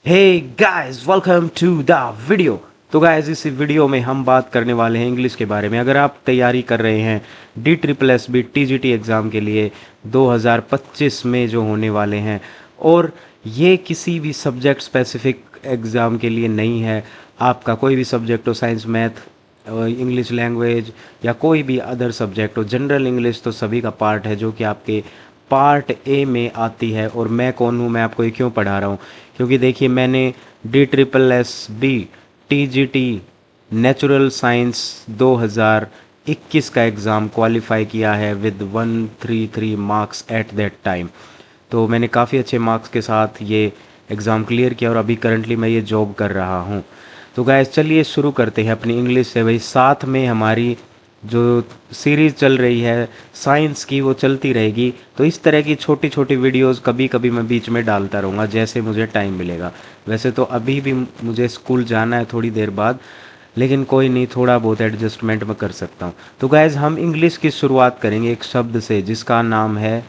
Hey guys, welcome to the video. तो guys, इस video में हम बात करने वाले हैं इंग्लिश के बारे में। अगर आप तैयारी कर रहे हैं DSSB TGT एग्ज़ाम के लिए 2025 में जो होने वाले हैं, और ये किसी भी सब्जेक्ट स्पेसिफिक एग्ज़ाम के लिए नहीं है। आपका कोई भी सब्जेक्ट हो, साइंस, मैथ, इंग्लिश लैंग्वेज या कोई भी अदर सब्जेक्ट हो, जनरल इंग्लिश तो सभी का पार्ट है, जो कि आपके पार्ट ए में आती है। और मैं कौन हूँ, मैं आपको ये क्यों पढ़ा रहा हूँ, क्योंकि देखिए मैंने DSSB TGT नेचुरल साइंस 2021 का एग्ज़ाम क्वालिफाई किया है with 133 marks at that time. तो मैंने काफ़ी अच्छे मार्क्स के साथ ये एग्ज़ाम क्लियर किया और अभी करंटली मैं ये जॉब कर रहा हूँ। तो गाइस, चलिए शुरू करते हैं अपनी इंग्लिश से। भाई, साथ में हमारी जो सीरीज़ चल रही है साइंस की, वो चलती रहेगी। तो इस तरह की छोटी छोटी वीडियोस कभी कभी मैं बीच में डालता रहूँगा, जैसे मुझे टाइम मिलेगा। वैसे तो अभी भी मुझे स्कूल जाना है थोड़ी देर बाद, लेकिन कोई नहीं, थोड़ा बहुत एडजस्टमेंट मैं कर सकता हूँ। तो गाइज, हम इंग्लिश की शुरुआत करेंगे एक शब्द से जिसका नाम है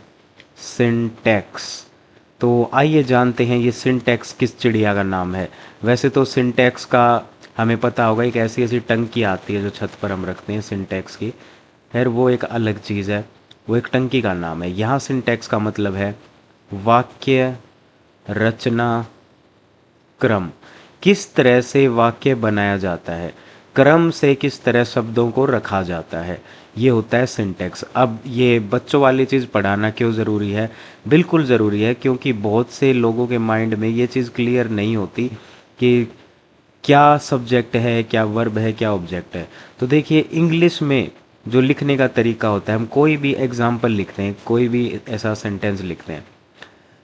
सिंटैक्स। तो आइए जानते हैं ये सिंटैक्स किस चिड़िया का नाम है। वैसे तो सिंटैक्स का हमें पता होगा, एक ऐसी ऐसी टंकी आती है जो छत पर हम रखते हैं सिंटैक्स की। खैर, वो एक अलग चीज़ है, वो एक टंकी का नाम है। यहाँ सिंटैक्स का मतलब है वाक्य रचना क्रम। किस तरह से वाक्य बनाया जाता है, क्रम से किस तरह शब्दों को रखा जाता है, ये होता है सिंटैक्स। अब ये बच्चों वाली चीज़ पढ़ाना क्यों ज़रूरी है? बिल्कुल ज़रूरी है, क्योंकि बहुत से लोगों के माइंड में ये चीज़ क्लियर नहीं होती कि क्या सब्जेक्ट है, क्या वर्ब है, क्या ऑब्जेक्ट है। तो देखिए, इंग्लिश में जो लिखने का तरीका होता है, हम कोई भी एग्जाम्पल लिखते हैं, कोई भी ऐसा सेंटेंस लिखते हैं,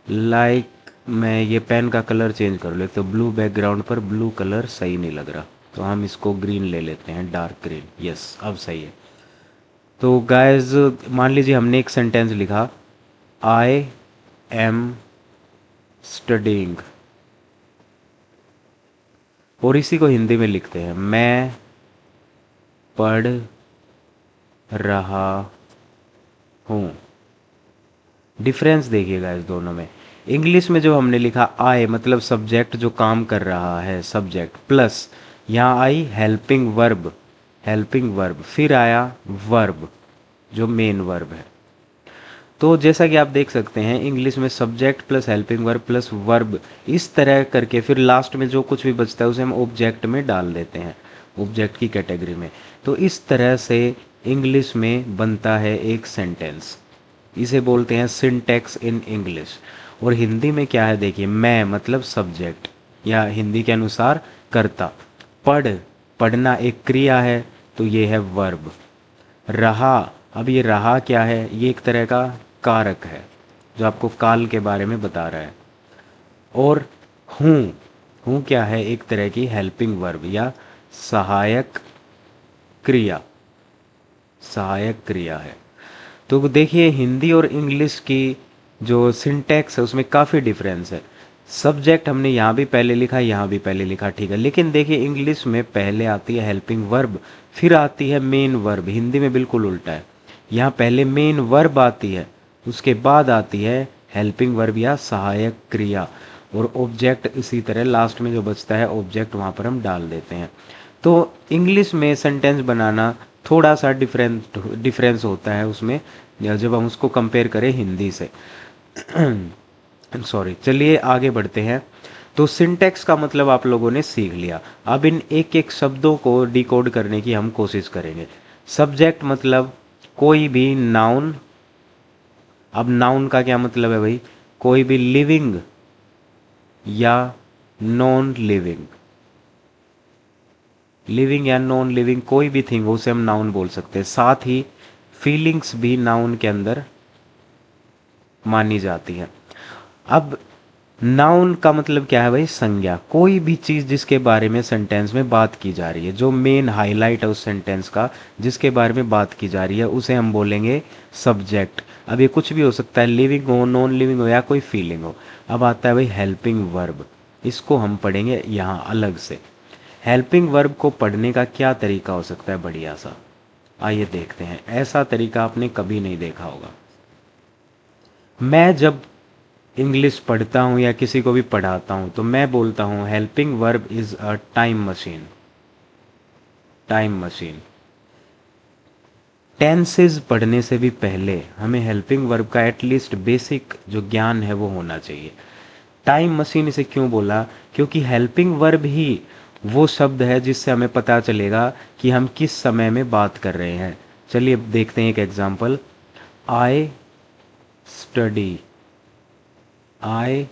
लाइक मैं ये पेन का कलर चेंज कर लूँ, तो ब्लू बैकग्राउंड पर ब्लू कलर सही नहीं लग रहा, तो हम इसको ग्रीन ले लेते हैं, डार्क ग्रीन। यस, अब सही है। तो गाइस, मान लीजिए हमने एक सेंटेंस लिखा, आई एम स्टडिंग, और इसी को हिंदी में लिखते हैं, मैं पढ़ रहा हूँ। डिफरेंस देखिएगा इस दोनों में। इंग्लिश में जो हमने लिखा आई, मतलब सब्जेक्ट जो काम कर रहा है, सब्जेक्ट प्लस यहाँ आई हेल्पिंग वर्ब, हेल्पिंग वर्ब, फिर आया वर्ब जो मेन वर्ब है। तो जैसा कि आप देख सकते हैं, इंग्लिश में subject plus helping verb plus verb, इस तरह करके फिर लास्ट में जो कुछ भी बचता है उसे हम ऑब्जेक्ट में डाल देते हैं, ऑब्जेक्ट की कैटेगरी में। तो इस तरह से इंग्लिश में बनता है एक सेंटेंस। इसे बोलते हैं सिंटैक्स इन इंग्लिश। और हिंदी में क्या है, देखिए, मैं मतलब सब्जेक्ट या हिंदी के अनुसार कर्ता, पढ़, पढ़ना एक क्रिया है, तो ये है वर्ब। रहा, अब ये रहा क्या है, ये एक तरह का कारक है जो आपको काल के बारे में बता रहा है। और हूँ, हूँ क्या है, एक तरह की हेल्पिंग वर्ब या सहायक क्रिया, सहायक क्रिया है। तो देखिए, हिंदी और इंग्लिश की जो सिंटैक्स है उसमें काफ़ी डिफरेंस है। सब्जेक्ट हमने यहाँ भी पहले लिखा, यहाँ भी पहले लिखा, ठीक है, लेकिन देखिए इंग्लिश में पहले आती है हेल्पिंग वर्ब, फिर आती है मेन वर्ब। हिंदी में बिल्कुल उल्टा है, यहाँ पहले मेन वर्ब आती है, उसके बाद आती है हेल्पिंग वर्ब या सहायक क्रिया, और ऑब्जेक्ट इसी तरह लास्ट में जो बचता है ऑब्जेक्ट वहाँ पर हम डाल देते हैं। तो इंग्लिश में सेंटेंस बनाना थोड़ा सा डिफरेंस होता है उसमें, या जब हम उसको कंपेयर करें हिंदी से। सॉरी, चलिए आगे बढ़ते हैं। तो सिंटैक्स का मतलब आप लोगों ने सीख लिया। अब इन एक एक शब्दों को डिकोड करने की हम कोशिश करेंगे। सब्जेक्ट मतलब कोई भी नाउन। अब नाउन का क्या मतलब है भाई, कोई भी लिविंग या नॉन लिविंग, लिविंग या नॉन लिविंग कोई भी थिंग हो उसे हम नाउन बोल सकते हैं। साथ ही फीलिंग्स भी नाउन के अंदर मानी जाती है। अब नाउन का मतलब क्या है भाई, संज्ञा, कोई भी चीज़ जिसके बारे में सेंटेंस में बात की जा रही है, जो मेन हाईलाइट है उस सेंटेंस का, जिसके बारे में बात की जा रही है, उसे हम बोलेंगे सब्जेक्ट। अब ये कुछ भी हो सकता है, लिविंग हो, नॉन लिविंग हो, या कोई फीलिंग हो। अब आता है भाई हेल्पिंग वर्ब, इसको हम पढ़ेंगे यहाँ अलग से। हेल्पिंग वर्ब को पढ़ने का क्या तरीका हो सकता है बढ़िया सा, आइए देखते हैं। ऐसा तरीका आपने कभी नहीं देखा होगा। मैं जब इंग्लिश पढ़ता हूँ या किसी को भी पढ़ाता हूँ तो मैं बोलता हूँ helping verb is a time machine. Time machine. Tenses पढ़ने से भी पहले हमें हेल्पिंग वर्ब का एटलीस्ट बेसिक जो ज्ञान है वो होना चाहिए। टाइम मशीन इसे क्यों बोला? क्योंकि हेल्पिंग वर्ब ही वो शब्द है जिससे हमें पता चलेगा कि हम किस समय में बात कर रहे हैं। चलिए अब देखते हैं एक example. I study, I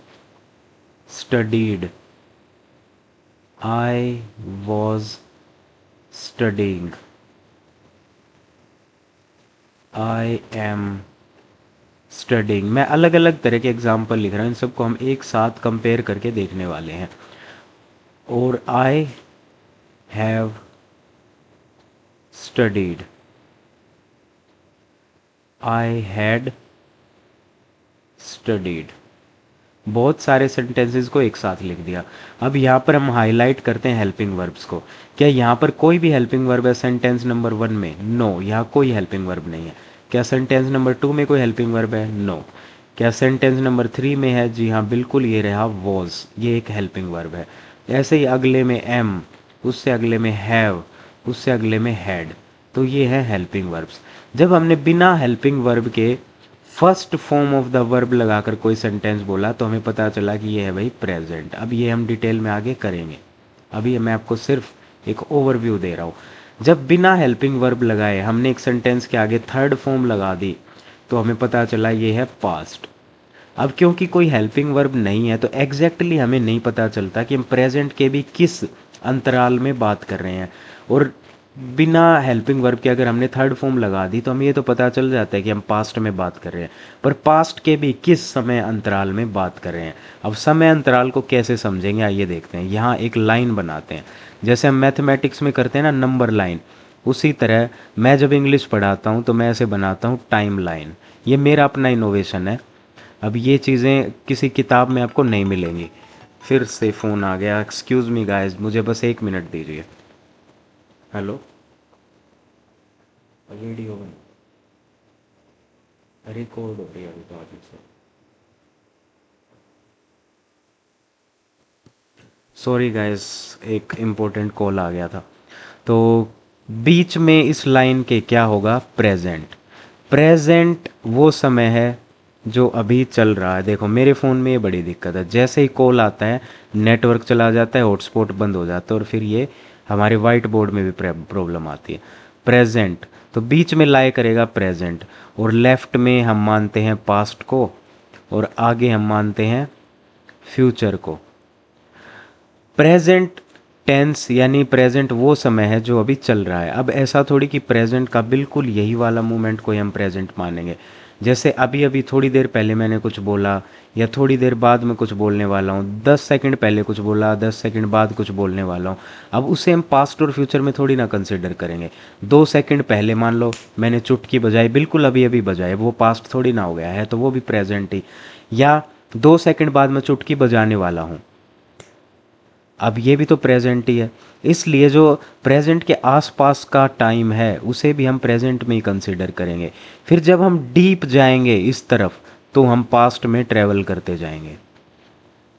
studied, I was studying, I am studying. मैं अलग अलग तरह के एग्जाम्पल लिख रहा हूँ, इन सबको हम एक साथ कंपेयर करके देखने वाले हैं। और I have studied, I had studied. बहुत सारे सेंटेंसेस को एक साथ लिख दिया। अब यहाँ पर हम हाईलाइट करते हैं हेल्पिंग वर्ब्स को। क्या यहाँ पर कोई भी हेल्पिंग वर्ब है सेंटेंस नंबर 1 में? नो, यहाँ कोई हेल्पिंग वर्ब नहीं है। क्या सेंटेंस नंबर 2 में कोई हेल्पिंग वर्ब है? नो। क्या सेंटेंस नंबर 3 में है? जी हाँ बिल्कुल, ये रहा वॉज, ये एक हेल्पिंग वर्ब है। ऐसे ही अगले में एम, उससे अगले में हैव, उससे अगले में हैड, तो ये है हेल्पिंग वर्ब्स। जब हमने बिना हेल्पिंग वर्ब के first form of the verb लगाकर कोई सेंटेंस बोला तो हमें पता चला कि ये है भाई प्रेजेंट। अब ये हम डिटेल में आगे करेंगे, अभी मैं आपको सिर्फ एक ओवरव्यू दे रहा हूँ। जब बिना हेल्पिंग वर्ब लगाए हमने एक सेंटेंस के आगे थर्ड फॉर्म लगा दी तो हमें पता चला ये है पास्ट। अब क्योंकि कोई हेल्पिंग वर्ब नहीं है तो एग्जैक्टली हमें नहीं पता चलता कि हम प्रेजेंट के भी किस अंतराल में बात कर रहे हैं। और बिना हेल्पिंग वर्ब के अगर हमने थर्ड फॉर्म लगा दी तो हमें ये तो पता चल जाता है कि हम पास्ट में बात कर रहे हैं, पर पास्ट के भी किस समय अंतराल में बात कर रहे हैं। अब समय अंतराल को कैसे समझेंगे आइए देखते हैं। यहाँ एक लाइन बनाते हैं, जैसे हम मैथमेटिक्स में करते हैं ना नंबर लाइन, उसी तरह मैं जब इंग्लिश पढ़ाता हूँ तो मैं ऐसे बनाता हूँ टाइम लाइन। ये मेरा अपना इनोवेशन है। अब ये चीज़ें किसी किताब में आपको नहीं मिलेंगी। फिर से फ़ोन आ गया, एक्सक्यूज़ मी गाइस, मुझे बस 1 मिनट दीजिए। हेलो, वीडियो बन रिकॉर्ड हो रही है अभी तो आगे से। सॉरी गाइस, एक इम्पोर्टेंट कॉल आ गया था। तो बीच में इस लाइन के क्या होगा? प्रेजेंट। प्रेजेंट वो समय है जो अभी चल रहा है। देखो मेरे फ़ोन में ये बड़ी दिक्कत है, जैसे ही कॉल आता है नेटवर्क चला जाता है, हॉटस्पॉट बंद हो जाता है और फिर ये हमारे वाइट बोर्ड में भी प्रॉब्लम आती है। प्रेजेंट, तो बीच में लाए करेगा प्रेजेंट, और लेफ्ट में हम मानते हैं पास्ट को और आगे हम मानते हैं फ्यूचर को। प्रेजेंट टेंस यानी प्रेजेंट वो समय है जो अभी चल रहा है। अब ऐसा थोड़ी कि प्रेजेंट का बिल्कुल यही वाला मोमेंट को हम प्रेजेंट मानेंगे। जैसे अभी अभी थोड़ी देर पहले मैंने कुछ बोला या थोड़ी देर बाद में कुछ बोलने वाला हूँ, 10 सेकंड पहले कुछ बोला, 10 सेकंड बाद कुछ बोलने वाला हूँ, अब उसे हम पास्ट और फ्यूचर में थोड़ी ना कंसिडर करेंगे। 2 सेकंड पहले मान लो मैंने चुटकी बजाई, बिल्कुल अभी अभी बजाई, वो पास्ट थोड़ी ना हो गया है, तो वो भी प्रेजेंट ही। या 2 सेकंड बाद मैं चुटकी बजाने वाला हूँ, अब ये भी तो प्रेजेंट ही है। इसलिए जो प्रेजेंट के आसपास का टाइम है उसे भी हम प्रेजेंट में ही कंसिडर करेंगे। फिर जब हम डीप जाएंगे इस तरफ तो हम पास्ट में ट्रेवल करते जाएंगे।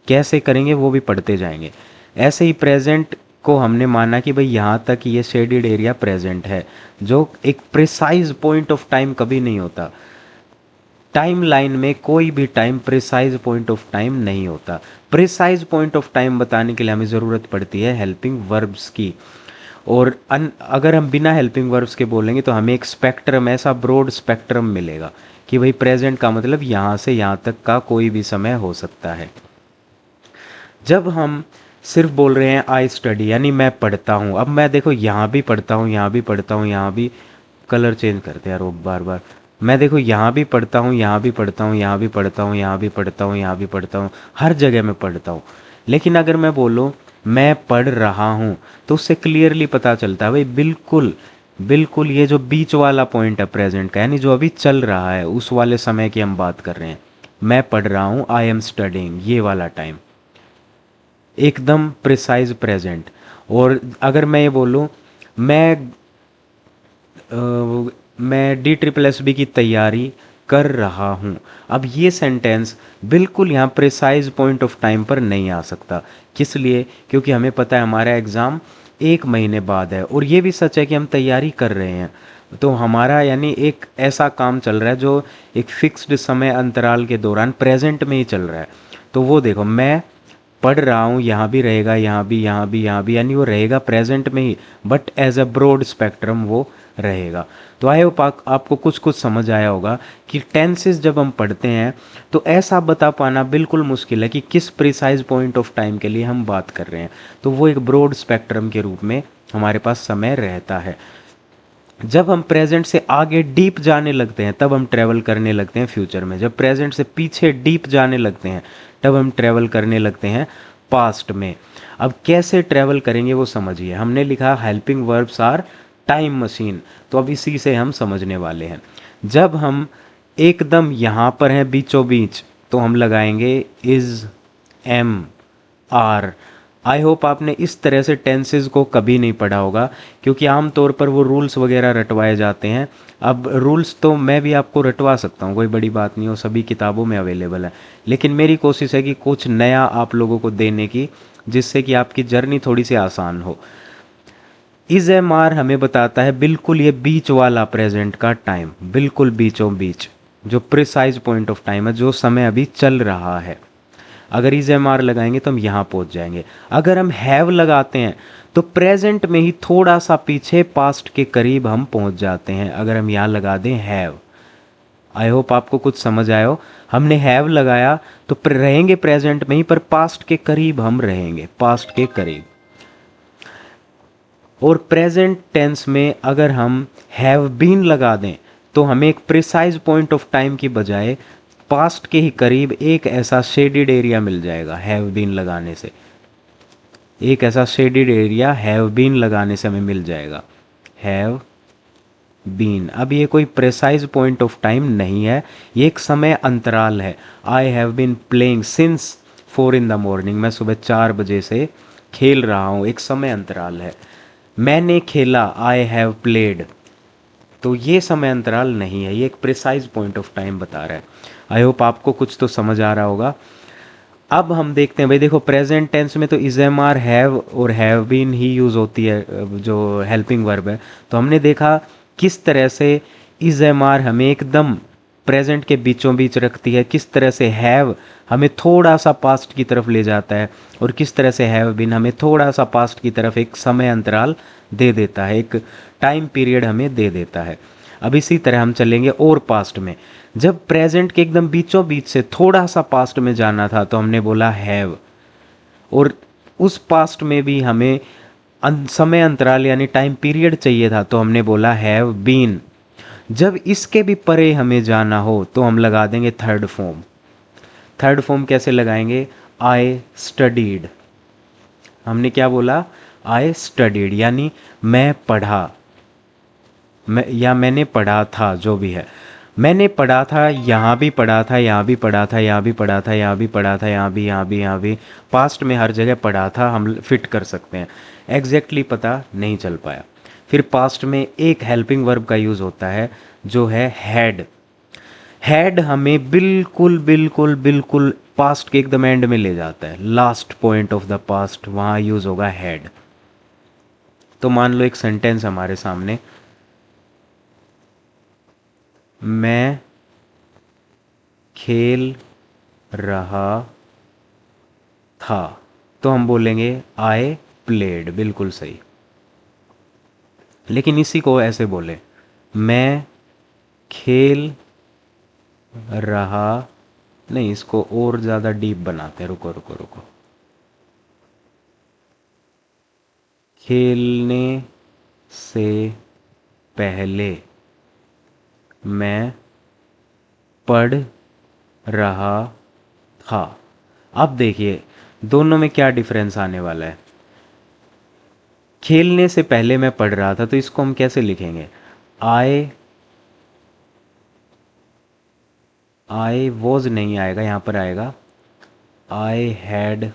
कैसे करेंगे वो भी पढ़ते जाएंगे। ऐसे ही प्रेजेंट को हमने माना कि भाई यहाँ तक ये शेडेड एरिया प्रेजेंट है, जो एक प्रिसाइज पॉइंट ऑफ टाइम कभी नहीं होता। टाइम लाइन में कोई भी time precise point of time नहीं होता। प्रिसाइज पॉइंट ऑफ टाइम बताने के लिए हमें ज़रूरत पड़ती है हेल्पिंग वर्ब्स की। और अगर हम बिना हेल्पिंग वर्ब्स के बोलेंगे तो हमें एक स्पेक्ट्रम, ऐसा ब्रॉड स्पेक्ट्रम मिलेगा कि भाई प्रेजेंट का मतलब यहाँ से यहाँ तक का कोई भी समय हो सकता है। जब हम सिर्फ बोल रहे हैं आई स्टडी यानी मैं पढ़ता हूँ, अब मैं देखो यहाँ भी पढ़ता हूँ, यहाँ भी पढ़ता हूँ, यहाँ भी, कलर चेंज करते हैं यार वो बार बार। मैं देखो यहाँ भी पढ़ता हूँ, यहाँ भी पढ़ता हूँ, यहाँ भी पढ़ता हूँ, यहाँ भी पढ़ता हूँ, यहाँ भी पढ़ता हूँ, हर जगह मैं पढ़ता हूँ। लेकिन अगर मैं बोलूँ मैं पढ़ रहा हूँ तो उससे क्लियरली पता चलता है भाई बिल्कुल बिल्कुल ये जो बीच वाला पॉइंट है प्रेजेंट का, यानी जो अभी चल रहा है उस वाले समय की हम बात कर रहे हैं। मैं पढ़ रहा हूँ, आई एम स्टडिंग, ये वाला टाइम एकदम प्रिसाइज प्रेजेंट। और अगर मैं ये बोलूँ मैं मैं D SSS की तैयारी कर रहा हूँ। अब ये सेंटेंस बिल्कुल यहाँ प्रिसाइज पॉइंट ऑफ टाइम पर नहीं आ सकता। किस लिए? क्योंकि हमें पता है हमारा एग्ज़ाम 1 महीने बाद है, और ये भी सच है कि हम तैयारी कर रहे हैं। तो हमारा यानी एक ऐसा काम चल रहा है जो एक फिक्स्ड समय अंतराल के दौरान प्रेजेंट में ही चल रहा है। तो वो देखो, मैं पढ़ रहा हूँ, यहाँ भी रहेगा, यहाँ भी, यहाँ भी, यहाँ भी, यानी वो रहेगा प्रेजेंट में ही, but as a broad spectrum वो रहेगा। तो आई होप आपको कुछ कुछ समझ आया होगा कि टेंसेस जब हम पढ़ते हैं तो ऐसा बता पाना बिल्कुल मुश्किल है कि किस प्रिसाइज पॉइंट ऑफ टाइम के लिए हम बात कर रहे हैं। तो वो एक ब्रॉड स्पेक्ट्रम के रूप में हमारे पास समय रहता है। जब हम प्रेजेंट से आगे डीप जाने लगते हैं तब हम ट्रैवल करने लगते हैं फ्यूचर में। जब प्रेजेंट से पीछे डीप जाने लगते हैं तब हम ट्रैवल करने लगते हैं पास्ट में। अब कैसे ट्रैवल करेंगे वो समझिए। हमने लिखा helping verbs are time machine, तो अब इसी से हम समझने वाले हैं। जब हम एकदम यहाँ पर हैं बीचों बीच, तो हम लगाएंगे is, am, are. I hope आपने इस तरह से टेंसेस को कभी नहीं पढ़ा होगा, क्योंकि आमतौर पर वो रूल्स वगैरह रटवाए जाते हैं। अब रूल्स तो मैं भी आपको रटवा सकता हूँ, कोई बड़ी बात नहीं हो, सभी किताबों में अवेलेबल है। लेकिन मेरी कोशिश है कि कुछ नया आप लोगों को देने की, जिससे कि आपकी जर्नी थोड़ी सी आसान हो। इज एम आर हमें बताता है बिल्कुल ये बीच वाला प्रेजेंट का टाइम, बिल्कुल बीचों बीच, जो प्रिसाइज पॉइंट ऑफ टाइम है, जो समय अभी चल रहा है। अगर इज एम आर लगाएंगे तो हम यहाँ पहुँच जाएंगे। अगर हम हैव लगाते हैं तो प्रेजेंट में ही थोड़ा सा पीछे पास्ट के करीब हम पहुँच जाते हैं। अगर हम यहाँ लगा दें हैव, आई होप आपको कुछ समझ आया हो। हमने हैव लगाया तो रहेंगे प्रेजेंट में ही, पर पास्ट के करीब हम रहेंगे, पास्ट के करीब। और प्रेजेंट टेंस में अगर हम हैव बीन लगा दें तो हमें एक प्रिसाइज पॉइंट ऑफ टाइम की बजाय पास्ट के ही करीब एक ऐसा शेडिड एरिया मिल जाएगा। हैव बीन लगाने से एक ऐसा शेडिड एरिया हैव बीन लगाने से हमें मिल जाएगा, हैव बीन। अब ये कोई प्रिसाइज पॉइंट ऑफ टाइम नहीं है, ये एक समय अंतराल है। I have been playing since 4 in the morning, मैं सुबह 4 बजे से खेल रहा हूँ, एक समय अंतराल है। मैंने खेला, आई हैव प्लेड, तो ये समय अंतराल नहीं है, ये एक प्रिसाइज पॉइंट ऑफ टाइम बता रहा है। आई होप आपको कुछ तो समझ आ रहा होगा। अब हम देखते हैं भाई, देखो प्रेजेंट टेंस में तो इज एम आर, हैव और हैव बीन ही यूज़ होती है, जो हेल्पिंग वर्ब है। तो हमने देखा किस तरह से इज एम आर हमें एकदम प्रेजेंट के बीचों बीच रखती है, किस तरह से हैव हमें थोड़ा सा पास्ट की तरफ ले जाता है, और किस तरह से हैव बीन हमें थोड़ा सा पास्ट की तरफ एक समय अंतराल दे देता है, एक टाइम पीरियड हमें दे देता है। अब इसी तरह हम चलेंगे और पास्ट में। जब प्रेजेंट के एकदम बीचों बीच से थोड़ा सा पास्ट में जाना था तो हमने बोला हैव, और उस पास्ट में भी हमें समय अंतराल यानी टाइम पीरियड चाहिए था तो हमने बोला हैव बीन। जब इसके भी परे हमें जाना हो तो हम लगा देंगे थर्ड फॉर्म। थर्ड फॉर्म कैसे लगाएंगे? I studied. हमने क्या बोला? आई स्टडीड, यानी मैं पढ़ा, या मैंने पढ़ा था, जो भी है। मैंने पढ़ा था, यहाँ भी पढ़ा था, यहाँ भी पढ़ा था, यहाँ भी पढ़ा था, यहाँ भी पढ़ा था, यहाँ भी, यहाँ भी, यहाँ भी, पास्ट में हर जगह पढ़ा था हम फिट कर सकते हैं। एग्जैक्टली पता नहीं चल पाया। फिर पास्ट में एक हेल्पिंग वर्ब का यूज़ होता है जो है हैड। हैड हमें बिल्कुल बिल्कुल बिल्कुल पास्ट के एकदम एंड में ले जाता है, last point of the past, वहाँ यूज़ होगा हैड। तो मान लो एक सेंटेंस हमारे सामने, मैं खेल रहा था, तो हम बोलेंगे आई प्लेड, बिल्कुल सही। लेकिन इसी को ऐसे बोले, मैं खेल रहा नहीं, इसको और ज़्यादा डीप बनाते हैं, रुको रुको रुको। खेलने से पहले मैं पढ़ रहा था। अब देखिए दोनों में क्या डिफरेंस आने वाला है। खेलने से पहले मैं पढ़ रहा था, तो इसको हम कैसे लिखेंगे? आई वॉज नहीं आएगा, यहाँ पर आएगा आई हैड,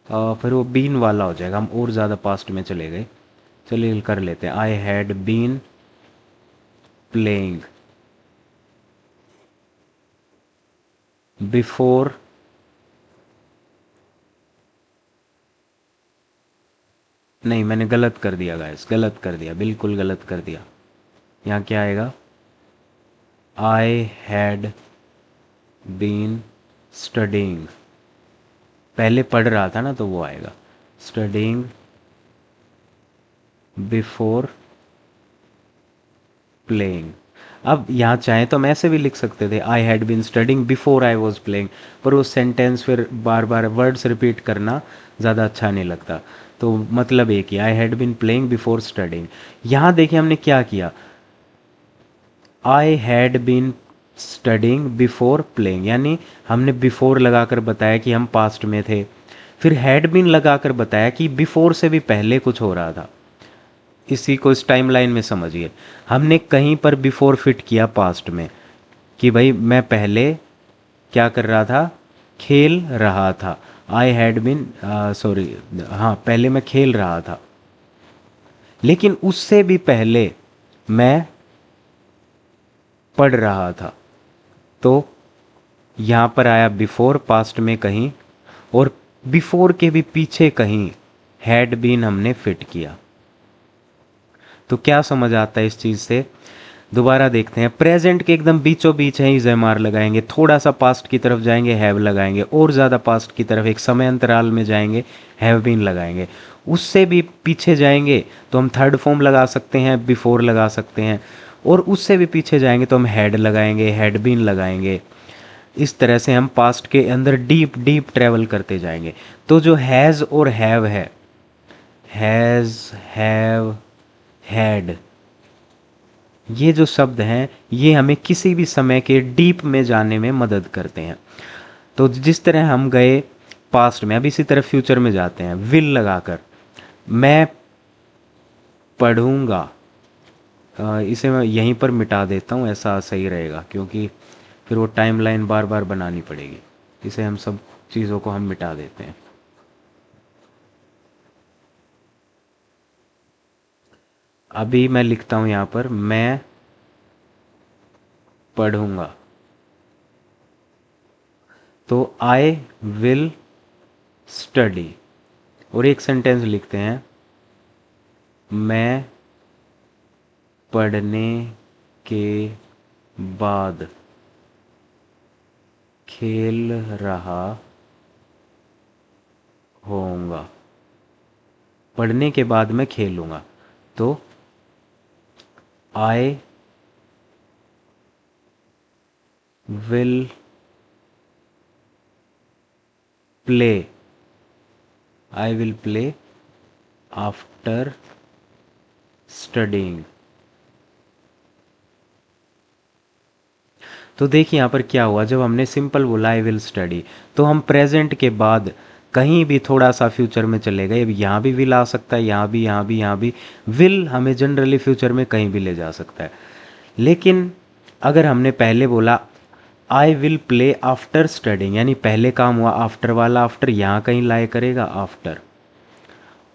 फिर वो बीन वाला हो जाएगा, हम और ज़्यादा पास्ट में चले गए। चलिए कर लेते हैं, I had been playing. Before नहीं, मैंने गलत कर दिया गाइस, गलत कर दिया, बिल्कुल गलत कर दिया। यहाँ क्या आएगा, आई हैड बीन स्टडिंग, पहले पढ़ रहा था ना तो वो आएगा, स्टडिंग बिफोर प्लेइंग। अब यहाँ चाहे तो हम ऐसे भी लिख सकते थे, I had been studying before I was playing, पर वो सेंटेंस फिर बार बार वर्ड्स रिपीट करना ज़्यादा अच्छा नहीं लगता। तो मतलब एक ही, I had been playing before studying. यहाँ देखिए हमने क्या किया, I had been studying before playing, यानी हमने बिफोर लगाकर बताया कि हम पास्ट में थे, फिर हैड बीन लगाकर बताया कि बिफोर से भी पहले कुछ हो रहा था। इसी को इस टाइमलाइन में समझिए, हमने कहीं पर बिफोर फिट किया पास्ट में कि भाई मैं पहले क्या कर रहा था, खेल रहा था, आई हैड बीन सॉरी, हाँ पहले मैं खेल रहा था, लेकिन उससे भी पहले मैं पढ़ रहा था। तो यहाँ पर आया बिफोर पास्ट में कहीं, और बिफोर के भी पीछे कहीं हैड बीन हमने फिट किया। तो क्या समझ आता है इस चीज़ से, दोबारा देखते हैं। प्रेजेंट के एकदम बीचों बीच है इज एम आर लगाएंगे, थोड़ा सा पास्ट की तरफ जाएंगे हैव लगाएंगे, और ज़्यादा पास्ट की तरफ एक समय अंतराल में जाएंगे हैव बीन लगाएंगे, उससे भी पीछे जाएंगे तो हम थर्ड फॉर्म लगा सकते हैं, बिफोर लगा सकते हैं, और उससे भी पीछे जाएंगे तो हम हैड लगाएंगे, हैड बीन लगाएंगे। इस तरह से हम पास्ट के अंदर डीप डीप ट्रेवल करते जाएंगे। तो जो हैज़ और हैव है, हैज़, हैव, हैड, ये जो शब्द हैं ये हमें किसी भी समय के डीप में जाने में मदद करते हैं। तो जिस तरह हम गए पास्ट में, अब इसी तरह फ्यूचर में जाते हैं विल लगाकर, मैं पढ़ूंगा। इसे मैं यहीं पर मिटा देता हूँ, ऐसा सही रहेगा, क्योंकि फिर वो टाइमलाइन बार बार बनानी पड़ेगी। इसे हम सब चीज़ों को हम मिटा देते हैं। अभी मैं लिखता हूँ यहाँ पर, मैं पढ़ूंगा, तो आई विल स्टडी, और एक सेंटेंस लिखते हैं, मैं पढ़ने के बाद खेल रहा होऊंगा, पढ़ने के बाद मैं खेलूंगा। तो I will play, I will play after studying. तो देखिए यहाँ पर क्या हुआ, जब हमने सिंपल बोला आई विल स्टडी, तो हम प्रेजेंट के बाद कहीं भी थोड़ा सा फ्यूचर में चले गए। अब यहाँ भी विल आ सकता है, यहाँ भी, यहाँ भी, यहाँ भी। विल हमें जनरली फ्यूचर में कहीं भी ले जा सकता है, लेकिन अगर हमने पहले बोला I will play after studying, यानी पहले काम हुआ आफ्टर वाला, आफ्टर यहाँ कहीं लाए करेगा आफ्टर,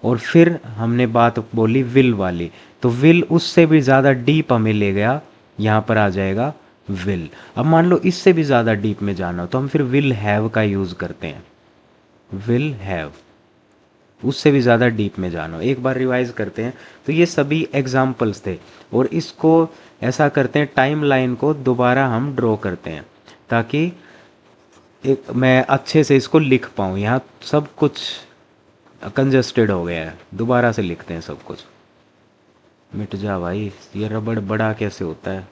और फिर हमने बात बोली विल वाली, तो विल उससे भी ज़्यादा डीप हमें ले गया, यहाँ पर आ जाएगा विल। अब मान लो इससे भी ज़्यादा डीप में जाना हो तो हम फिर विल हैव का यूज़ करते हैं, विल हैव। उससे भी ज़्यादा डीप में जाना हो, एक बार रिवाइज करते हैं। तो ये सभी एग्जाम्पल्स थे, और इसको ऐसा करते हैं, टाइम लाइन को दोबारा हम ड्रॉ करते हैं ताकि एक मैं अच्छे से इसको लिख पाऊँ। यहाँ सब कुछ कंजस्टेड हो गया है, दोबारा से लिखते हैं सब कुछ। मिट जा भाई, ये रबड़ बड़ा कैसे होता है,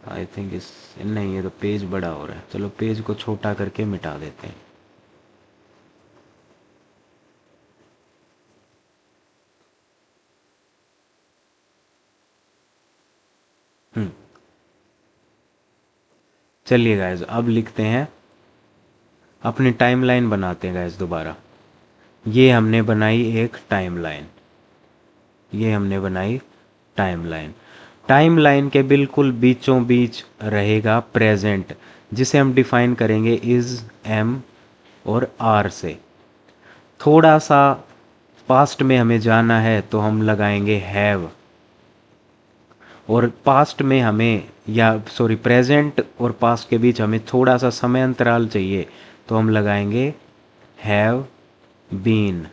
आई थिंक इस, नहीं ये तो पेज बड़ा हो रहा है, चलो पेज को छोटा करके मिटा देते हैं। चलिए गाइज अब लिखते हैं, अपनी टाइमलाइन बनाते हैं गाइज दोबारा। ये हमने बनाई एक टाइमलाइन, ये हमने बनाई टाइमलाइन। टाइमलाइन के बिल्कुल बीचों बीच रहेगा प्रेजेंट, जिसे हम डिफाइन करेंगे इज, एम और आर से। थोड़ा सा पास्ट में हमें जाना है तो हम लगाएंगे हैव, और पास्ट में हमें प्रेजेंट और पास्ट के बीच हमें थोड़ा सा समय अंतराल चाहिए, तो हम लगाएंगे हैव बीन।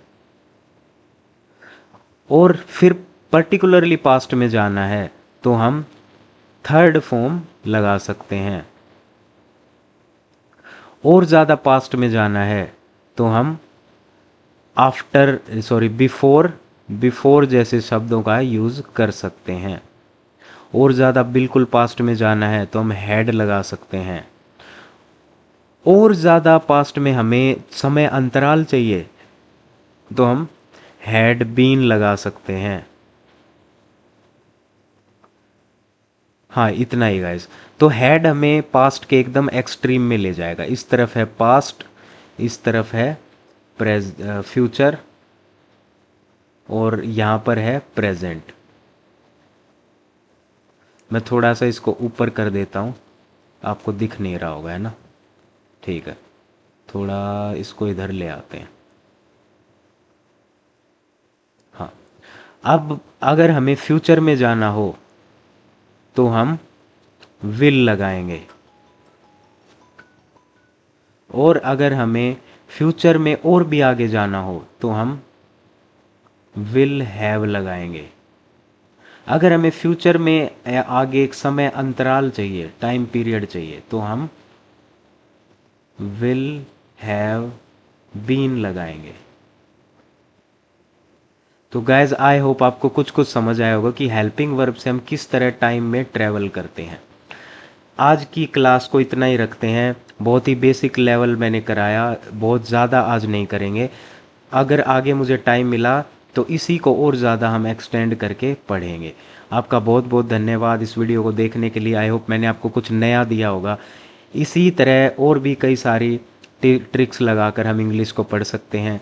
और फिर पर्टिकुलरली पास्ट में जाना है तो हम थर्ड फॉर्म लगा सकते हैं। और ज़्यादा पास्ट में जाना है तो हम बिफोर जैसे शब्दों का यूज़ कर सकते हैं। और ज़्यादा बिल्कुल पास्ट में जाना है तो हम हैड लगा सकते हैं। और ज़्यादा पास्ट में हमें समय अंतराल चाहिए तो हम हैड बीन लगा सकते हैं। हाँ, इतना ही गाइस। तो हैड हमें पास्ट के एकदम एक्सट्रीम में ले जाएगा। इस तरफ है पास्ट, इस तरफ है फ्यूचर, और यहाँ पर है प्रेजेंट। मैं थोड़ा सा इसको ऊपर कर देता हूँ, आपको दिख नहीं रहा होगा, है ना? ठीक है, थोड़ा इसको इधर ले आते हैं। हाँ, अब अगर हमें फ्यूचर में जाना हो तो हम विल लगाएंगे। और अगर हमें फ्यूचर में और भी आगे जाना हो तो हम विल हैव लगाएंगे। अगर हमें फ्यूचर में आगे एक समय अंतराल चाहिए, टाइम पीरियड चाहिए, तो हम विल हैव बीन लगाएंगे। तो गाइज आई होप आपको कुछ कुछ समझ आया होगा कि हेल्पिंग वर्ब से हम किस तरह टाइम में ट्रेवल करते हैं। आज की क्लास को इतना ही रखते हैं। बहुत ही बेसिक लेवल मैंने कराया, बहुत ज़्यादा आज नहीं करेंगे। अगर आगे मुझे टाइम मिला तो इसी को और ज़्यादा हम एक्सटेंड करके पढ़ेंगे। आपका बहुत बहुत धन्यवाद इस वीडियो को देखने के लिए। आई होप मैंने आपको कुछ नया दिया होगा। इसी तरह और भी कई सारी ट्रिक्स लगाकर हम इंग्लिश को पढ़ सकते हैं।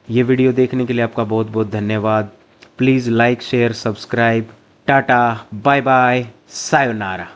ये वीडियो देखने के लिए आपका बहुत बहुत धन्यवाद। Please like, share, subscribe. Ta-ta, bye bye, sayonara.